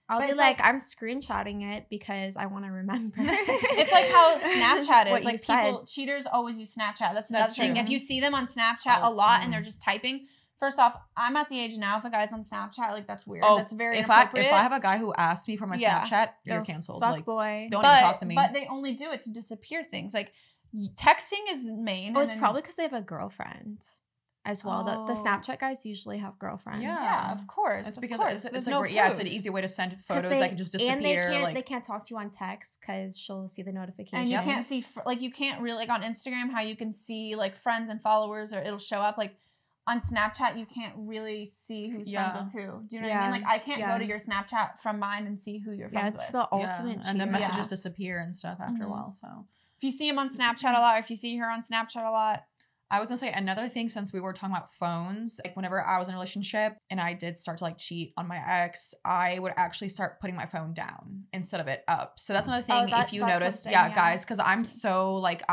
I'll But be it's like, like- I'm screenshotting it because I want to remember. It's like how Snapchat is. What you Like said. people, cheaters always use Snapchat. That's another That's thing. true. If you see them on Snapchat a Oh, lot and they're just typing, first off, I'm at the age now. If a guy's on Snapchat, like that's weird. Oh, That's very if I inappropriate. have a guy who asks me for my Yeah. Snapchat, you're Oh, canceled. Fuck Like boy. don't but, even talk to me. But they only do it to disappear things. Like texting is main. Oh, it's and then- probably because they have a girlfriend as well. The Oh. Snapchat guys usually have girlfriends. Yeah, of course. it's of because course. it's There's a no great, yeah, it's an proof. easy way to send 'Cause photos that can just disappear. And they like can't talk to you on text because she'll see the notification. And you can't see like you can't really like on Instagram how you can see like friends and followers or it'll show up like on Snapchat you can't really see who's Yeah. friends with who. Do you know what I Yeah. mean? Like I can't Yeah. go to your Snapchat from mine and see who you're Yeah, friends it's with. the yeah, ultimate and the cheater. messages Yeah. disappear and stuff after a Mhm. while. So If you see him on Snapchat a lot or if you see her on Snapchat a lot, I was gonna say another thing since we were talking about phones. Like whenever I was in a relationship and I did start to like cheat on my ex, I would actually start putting my phone down instead of it up. So that's another thing. If you that's notice, something, yeah, yeah. guys, because I'm so like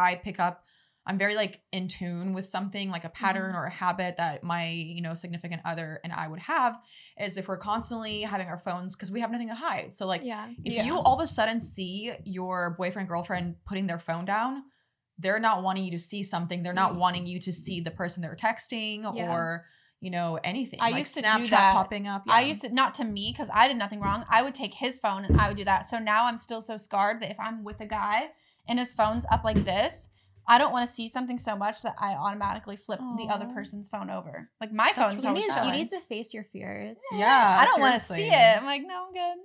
I'm very like in tune with something like a pattern or a habit that my significant other and I would have is if we're constantly having our phones because we have nothing to hide. So like Yeah. if Yeah. you all of a sudden see your boyfriend, girlfriend putting their phone down, they're not wanting you to see something. They're not wanting you to see the person they're texting Yeah. or, anything. I like used to do Snapchat that. popping up. I used to not to me because I did nothing wrong. I would take his phone and I would do that. So now I'm still so scarred that if I'm with a guy and his phone's up like this, I don't want to see something so much that I automatically flip the other Aw. person's phone over. Like my That's phone's You really always need, sad. you showing. need to face your fears. Yeah, I don't want to seriously. see it. I'm like, no, I'm good.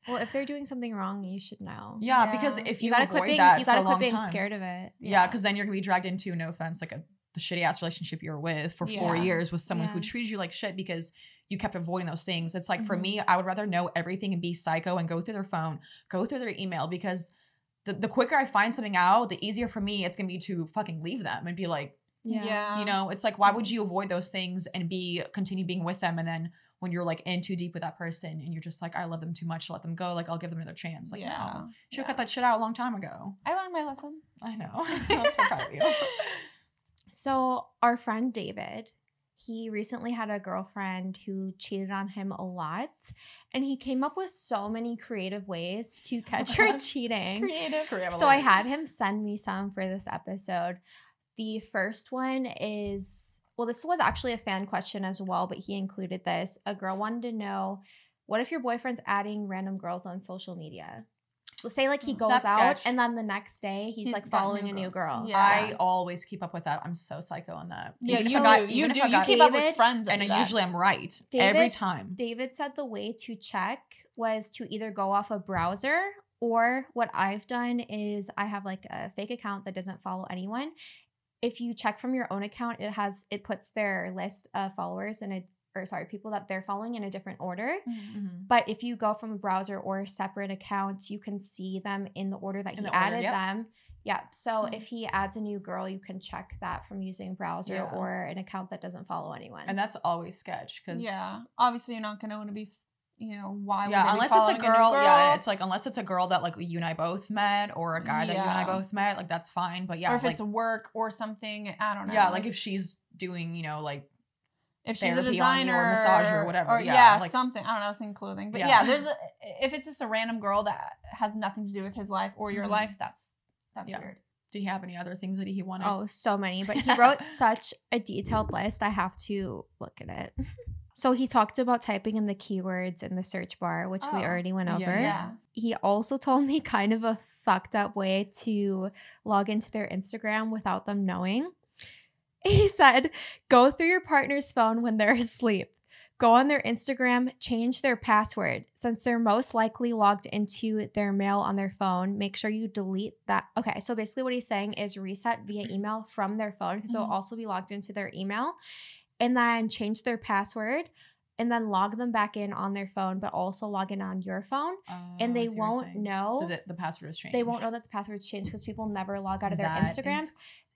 Well, if they're doing something wrong, you should know. Yeah, Yeah. because if You you, gotta avoid quit being that you for a gotta quit long being time, scared of it. yeah, because then you're gonna be dragged into, no offense, like the shitty ass relationship you're with for 4 Yeah. years with someone who Yeah. treated you like shit because you kept avoiding those things. It's like for Mhm. me, I would rather know everything and be psycho and go through their phone, go through their email because the quicker I find something out, the easier for me it's gonna be to fucking leave them and be like, Yeah. it's like why would you avoid those things and continue being with them and then when you're like in too deep with that person and you're just like I love them too much to let them go, like I'll give them another chance. Like no, should have cut that shit out a long time ago. I learned my lesson. I know. I'm so proud of you. So our friend David, he recently had a girlfriend who cheated on him a lot, and he came up with so many creative ways to catch her cheating. Creative. So I had him send me some for this episode. The first one is, well, this was actually a fan question as well, but he included this. A girl wanted to know, what if your boyfriend's adding random girls on social media? Let's say like he goes That's out sketch. and then the next day he's like got following new a new girls. girl. Yeah. I always keep up with that. I'm so psycho on that. Yeah, Even if you I got- do. You even if do. I You got- keep up with David- friends that and do that. usually I'm right David- every time. David said the way to check was to either go off a browser, or what I've done is I have like a fake account that doesn't follow anyone. If you check from your own account, it puts their list of followers people that they're following in a different order. Mhm. Mhm. But if you go from a browser or a separate account, you can see them in the order that In he the order, added yep. them. Yeah. So Mhm. if he adds a new girl, you can check that from using browser Yeah. or an account that doesn't follow anyone. And that's always sketch because Yeah. Obviously, you're not going to want to be, why would yeah, they be unless it's a following girl, new yeah, it's like unless it's a girl that like you and I both met or a guy that you and I Yeah. both met, like that's fine. But yeah, or if like it's work or something, I don't know. yeah, like if she's doing like if she's a therapy on you designer or massage or whatever, or yeah, like- something. I don't know, I was thinking clothing, but Yeah. if it's just a random girl that has nothing to do with his life or your Mhm. life, that's That's Yeah. weird. Did he have any other things that he wanted? Oh, so many. But he wrote such a detailed list. I have to look at it. So he talked about typing in the keywords in the search bar, which we Oh. already went over. Yeah. He also told me kind of a fucked up way to log into their Instagram without them knowing. He said, go through your partner's phone when they're asleep. Go on their Instagram, change their password. Since they're most likely logged into their mail on their phone, make sure you delete that. Okay, so basically what he's saying is reset via email from their phone because they'll also be logged into their email, and then change their password and then log them back in on their phone, but also log in on your phone. And they won't know. The password has changed. They won't know that the password's changed because people never log out of their Instagram.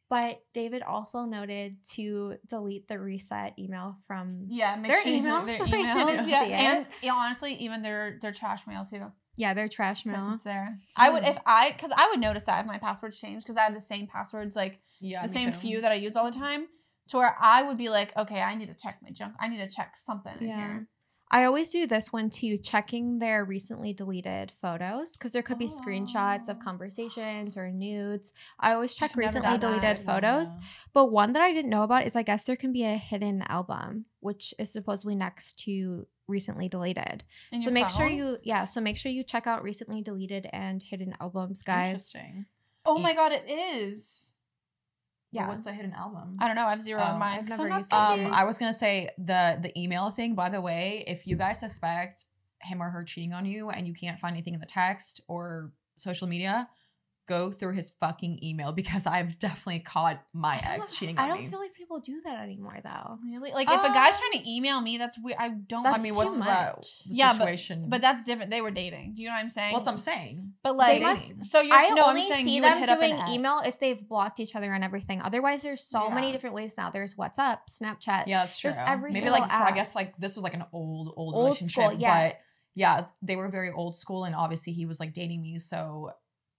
But David also noted to delete the reset email from Yeah, make their sure you email. delete So their they email. didn't Yeah, see it. and honestly, even their trash mail too. their trash Because mail. it's there. I would because I would notice that if my passwords changed because I have the same passwords, like Yeah, the me same too. few that I use all the time, to where I would be like, okay, I need to check my junk. I need to check something in here. I always do this one too, checking their recently deleted photos because there could be screenshots of conversations or nudes. I always check I've never recently done that. deleted photos. But one that I didn't know about is I guess there can be a hidden album, which is supposedly next to recently deleted. In So your make sure phone? so make sure you check out recently deleted and hidden albums, guys. Interesting. Oh my god, it is. Yeah. What's a hidden album? I don't know. I have zero on mine. I've 'cause never I'm not used it sketchy. too. I was gonna say the email thing, by the way, if you guys suspect him or her cheating on you and you can't find anything in the text or social media, go through his fucking email because I've definitely caught my ex cheating on I me. don't feel like people do that anymore though. Really? Like if a guy's trying to email me, that's weird. I don't. That's I mean, too what's much. the Yeah, situation? but that's different. They were dating. Do you know what I'm saying? what's I'm saying? But like, They must- so you're I no, only I'm saying see you would them hit up doing an email if they've blocked each other and everything. Otherwise, there's so many Yeah. different ways now. There's WhatsApp, Snapchat. Yeah, that's true. There's every Maybe single like I app. guess like this was like an old Old school, relationship, yeah. but yeah, they were very old school, and obviously he was like dating me, so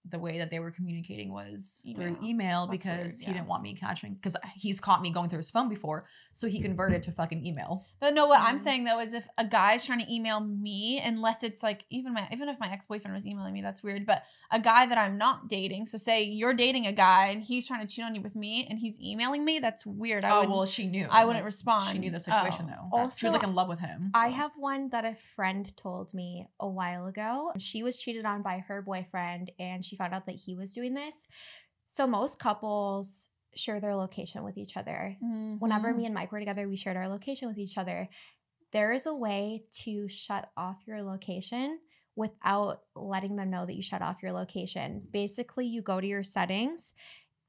the way that they were communicating was through email That's because weird, he yeah. didn't want me catching because he's caught me going through his phone before, so he converted to fucking email. But no, what I'm Mm. saying though is if a guy's trying to email me, unless it's like even if my ex-boyfriend was emailing me, that's weird. But a guy that I'm not dating, so say you're dating a guy and he's trying to cheat on you with me and he's emailing me, that's weird. She knew. I wouldn't Like, respond. She knew the situation Oh. though. Also, she was like in love with him. I have one that a friend told me a while ago. She was cheated on by her boyfriend and she found out that he was doing this. So most couples share their location with each other. Mhm. Whenever me and Mike were together, we shared our location with each other. There is a way to shut off your location without letting them know that you shut off your location. Basically, you go to your settings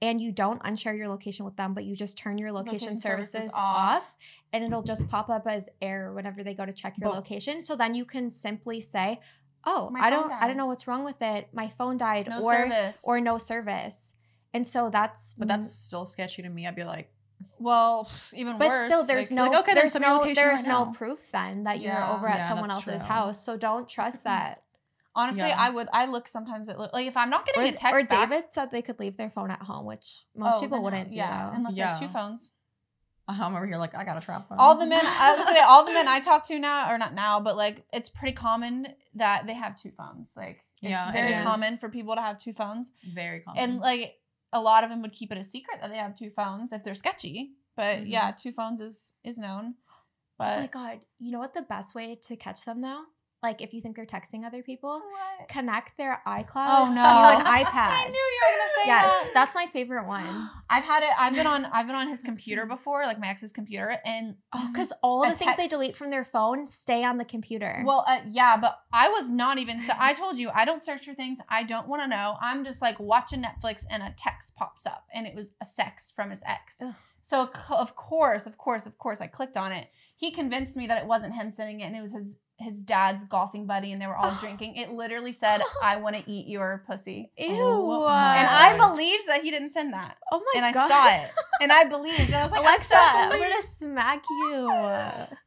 and you don't unshare your location with them, but you just turn your location services off and it'll just pop up as error whenever they go to check your But- location. So then you can simply say, "Oh, My I phone don't died. know what's wrong with it. My phone died No or service. or no service." And so that's But that's still sketchy to me. I'd be like, Well, even but worse. still there's like, no like, okay, then there's send me your no location there's right no now. proof then that you're Yeah. over at Yeah, someone that's else's true. house. So don't trust that. honestly, Yeah. I look sometimes at like if I'm not getting Or, a text or back, David said they could leave their phone at home, which most people then wouldn't do yeah, though. unless they have two Yeah. phones. I'm over here like I got a trap phone. All the men I was say all the men I talk to now, or not now, but like it's pretty common that they have two phones. Like it's Yeah, it very is. common for people to have two phones. Very common. And like a lot of them would keep it a secret that they have two phones if they're sketchy. But Mhm. yeah, two phones is known. Oh my But god, you know what the best way to catch them though? Like if you think they're texting other people, what? connect their iCloud Oh no, to an I iPad. knew you were gonna say Yes, that. that's my favorite one. I've had it. I've been on his computer before, like my ex's computer, and Because all A the things they text. delete from their phone stay on the computer. well, yeah, but I was not even. So I told you I don't search for things I don't want to know. I'm just like watching Netflix, and a text pops up, and it was a sext from his ex. Ugh. So of course, I clicked on it. He convinced me that it wasn't him sending it, and it was his dad's golfing buddy, and they were all drinking. It literally said, "I want to eat your pussy," Ew. Oh my and God. I believed that he didn't send that, oh my and I god. saw it, and I believed. And I was like, Alexa, I'm so I'm sorry. gonna smack you.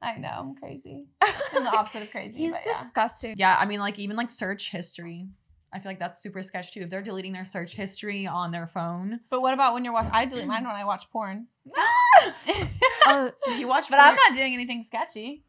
I know, I'm crazy. I'm the opposite of crazy. He's but yeah. disgusting. Yeah, I mean, like even like search history. I feel like that's super sketch too. If they're deleting their search history on their phone, But what about when you're watching? I delete mine when I watch porn. Oh, so you watch. But I'm not doing anything sketchy.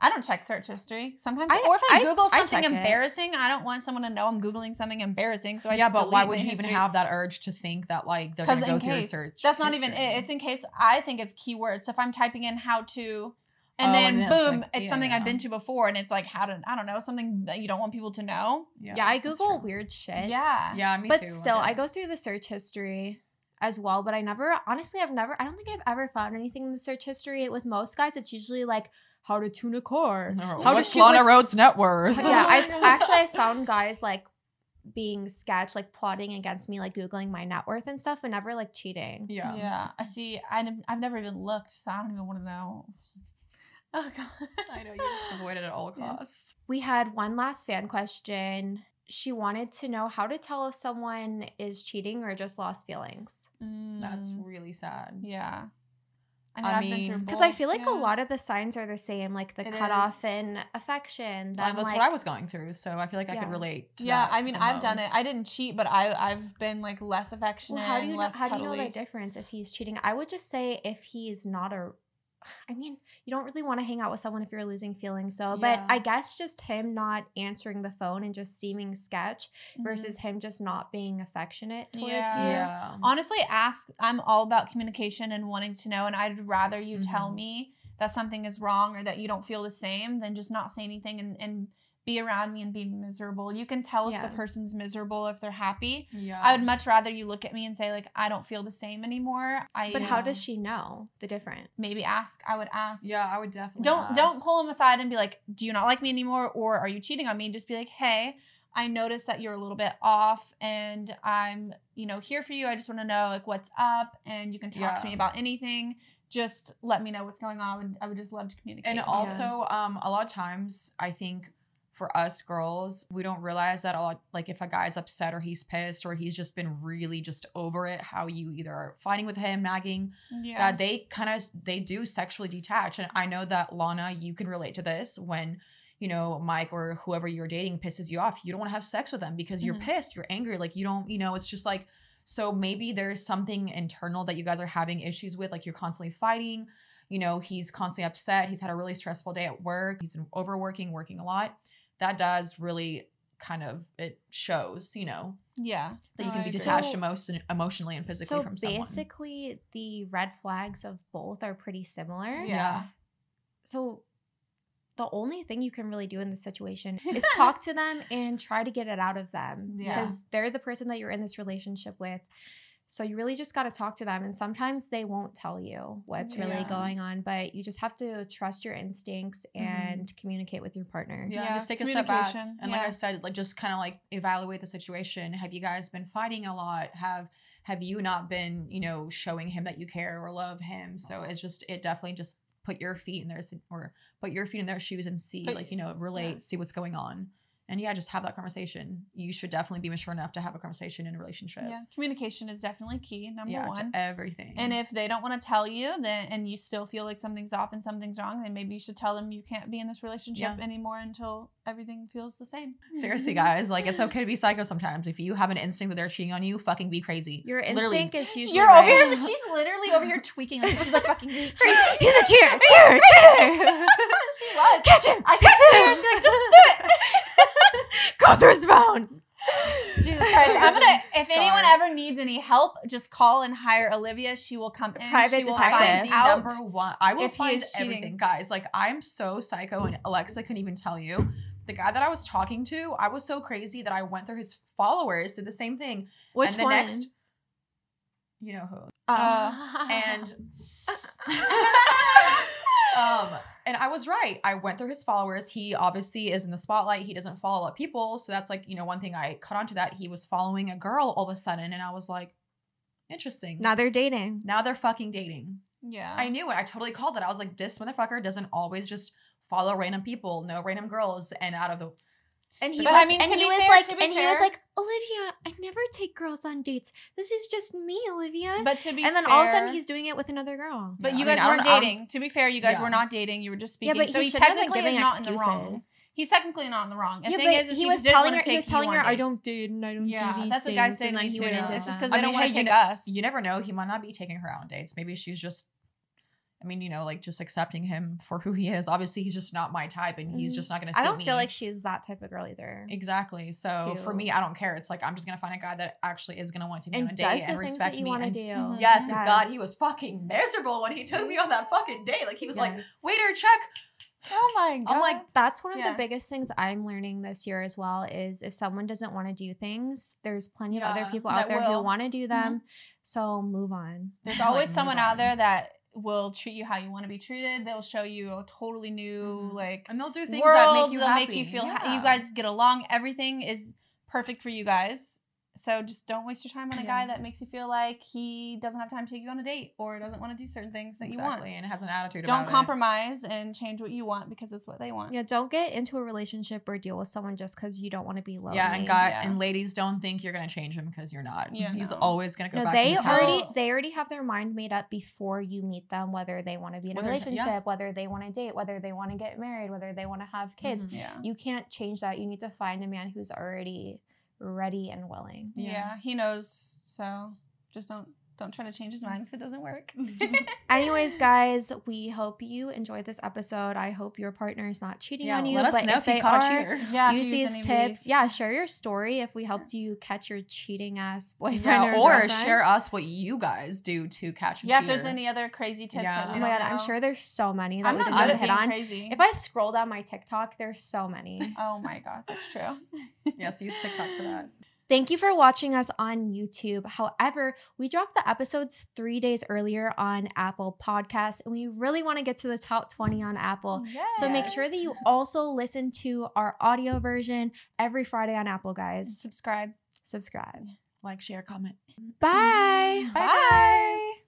I don't check search history sometimes. I- Or if I I- Google I something check it. embarrassing, I don't want someone to know I'm Googling something embarrassing. So I Yeah, but why delete would the you even history. have that urge to think that like they're gonna Because go in through your case search? that's not even history? it. It's in case I think of keywords. So if I'm typing in how to, and Oh, then and then it's boom, like- it's yeah, something I've yeah. been to before, and it's like how to, I don't know, something that you don't want people to know. Yeah, I that's Google true. weird shit. Yeah. Yeah, me But too. still, I go guess. through the search history as well. But I never, honestly, I don't think I've ever found anything in the search history. With most guys, it's usually like how to tune a car. How How to to shoot Lana with- Rhodes' net worth? Yeah, I found guys like being sketch, like plotting against me, like Googling my net worth and stuff, but never like cheating. Yeah. Yeah. I see. I've never even looked, so I don't even want to know. Oh god. I know, you just avoid it at all Yeah. costs. We had one last fan question. She wanted to know how to tell if someone is cheating or just lost feelings. That's Mm, really sad. yeah. I I've been mean- through Because I both, feel like yeah. a lot of the signs are the same, like the It cutoff is. in affection. Yeah, Then, that's like, what I was going through, so I feel like I Yeah. could relate to Yeah, that I mean, the I've done it. most. I didn't cheat, but I've been like less affectionate. Well, how do you know, less how do you know cuddly. the difference if he's cheating? I would just say if he's not a. I mean, you don't really want to hang out with someone if you're losing feelings. So, but Yeah. I guess just him not answering the phone and just seeming sketch Mhm. versus him just not being affectionate towards Yeah. you. Yeah. Honestly, I'm all about communication and wanting to know, and I'd rather you tell Mhm. me that something is wrong or that you don't feel the same than just not say anything and be around me and be miserable. You can tell if Yeah. the person's miserable, if they're happy. Yeah. I would much rather you look at me and say like, I don't feel the same anymore. But how Yeah. does she know the difference? maybe ask? I would ask. Yeah, I would definitely. Don't ask. pull them aside and be like, do you not like me anymore, or are you cheating on me? Just be like, hey, I noticed that you're a little bit off, and I'm here for you. I just want to know like what's up, and you can talk to me Yeah. about anything. Just let me know what's going on. I would just love to communicate. And with you. also, a lot of times, I think for us girls, we don't realize that a lot. Like, if a guy's upset or he's pissed or he's just been really just over it, how you either are fighting with him, nagging, yeah, that they do sexually detach. And I know that Lana, you can relate to this when Mike or whoever you're dating pisses you off. You don't want to have sex with them because you're Mhm. pissed, you're angry. Like you don't, it's just like. So maybe there's something internal that you guys are having issues with, like you're constantly fighting. He's constantly upset. He's had a really stressful day at work. He's been overworking, working a lot. That does really it shows, that you yeah. can I be agree. detached So- emotionally and physically So from someone. basically, the red flags of both are pretty similar. Yeah. So the only thing you can really do in this situation is talk to them and try to get it out of them Yeah. because they're the person that you're in this relationship with. So you really just got to talk to them, and sometimes they won't tell you what's really Yeah. going on, but you just have to trust your instincts and communicate with your partner. Yeah, Yeah, just take a step back. communication, And like yeah. I said, like just kind of like evaluate the situation. Have you guys been fighting a lot? Have you not been, showing him that you care or love him? So it definitely just put your feet in their shoes and see, relate, yeah. see what's going on. And yeah, just have that conversation. You should definitely be mature enough to have a conversation in a relationship. Yeah, communication is definitely key. Number Yeah, one. to everything. And if they don't want to tell you, then and you still feel like something's off and something's wrong, then maybe you should tell them you can't be in this relationship Yeah. anymore until everything feels the same. Seriously, guys, like it's okay to be psycho sometimes. If you have an instinct that they're cheating on you, fucking be crazy. Your Literally. instinct is usually You're right. over here. She's literally over here tweaking. Like she's like fucking. He's a cheater, cheater. She was. Catch him! I can see her. She's like, just do it. Go through his phone. Jesus Christ! I'm gonna. If Start. anyone ever needs any help, just call and hire Olivia. She will come in. Private she will detective. find The out. number one. I will if he find is cheating. everything, guys. Like I'm so psycho, and Alexa couldn't even tell you. The guy that I was talking to, I was so crazy that I went through his followers, did the same thing. Which and the one? next, you know who? And and I was right. I went through his followers. He obviously is in the spotlight. He doesn't follow a lot of people, so that's like one thing I caught on to that he was following a girl all of a sudden, and I was like, interesting. now they're dating. Now they're fucking dating. Yeah. I knew it. I totally called it. I was like, this motherfucker doesn't always just follow random people, no random girls, and out of the. And he But was, I mean, and to he be was fair- like, to be and he was fair- like, Olivia, I never take girls on dates. This is just me, Olivia. But to be and then fair, all of a sudden he's doing it with another girl. But Yeah, you I mean, guys I weren't don't- dating. To be fair, you guys Yeah. were not dating. You were just Yeah, speaking. but so he he shouldn't have been technically giving is not in the wrong. excuses. He's technically not in the wrong. The Yeah, thing but is he he was just didn't telling want her, to he take was telling you her, on I dates. don't date and I don't Yeah, do these that's what things. guys say and to then me he too. went and did It's just that. because they don't want to take you us. You never know. He might not be taking her out on dates. Maybe she's just I mean, you know, like just accepting him for who he is. Obviously, he's just not my type, and he's just not going to suit me. I don't feel like she's that type of girl either. Exactly. So for me, I don't care. It's like I'm just going to find a guy that actually is going to want to be on a date and respect me. And do. Mm-hmm. Yes, because God, he was fucking miserable when he took me on that fucking date. Like he was like, waiter, check. Oh my God. I'm like, that's one of the biggest things I'm learning this year as well is if someone doesn't want to do things, there's plenty of other people out there who want to do them. So move on. There's always someone out there that will treat you how you want to be treated. They'll show you a totally new and they'll do things world. that make you They'll happy. make you feel you guys get along. Everything is perfect for you guys. So just don't waste your time on a guy that makes you feel like he doesn't have time to take you on a date or doesn't want to do certain things that you want. And has an attitude don't about compromise and change what you want because it's what they want. Yeah, don't get into a relationship or deal with someone just because you don't want to be lonely. Yeah, and and ladies, don't think you're gonna change him because you're not. Yeah, he's always gonna go back to his house. They already have their mind made up before you meet them, whether they want to be in a relationship, whether they want to date, whether they want to get married, whether they want to have kids. You can't change that. You need to find a man who's already ready and willing. Yeah, he knows. So just don't try to change his mind because it doesn't work. Anyways, guys, we hope you enjoyed this episode. I hope your partner is not cheating on you. Let us know if you caught a cheater. Yeah, use these tips. Yeah, share your story if we helped you catch your cheating ass boyfriend or share us what you guys do to catch a cheater. If there's any other crazy tips. Oh my God, I'm sure there's so many that I'm we not didn't hit on. Crazy. If I scroll down my TikTok, there's so many. Oh my God, that's true. Yes, use TikTok for that. Thank you for watching us on YouTube. However, we dropped the episodes 3 days earlier on Apple Podcasts, and we really want to get to the top 20 on Apple. Yes. So make sure that you also listen to our audio version every Friday on Apple, guys. Subscribe. Like, share, comment. Bye. Bye, guys.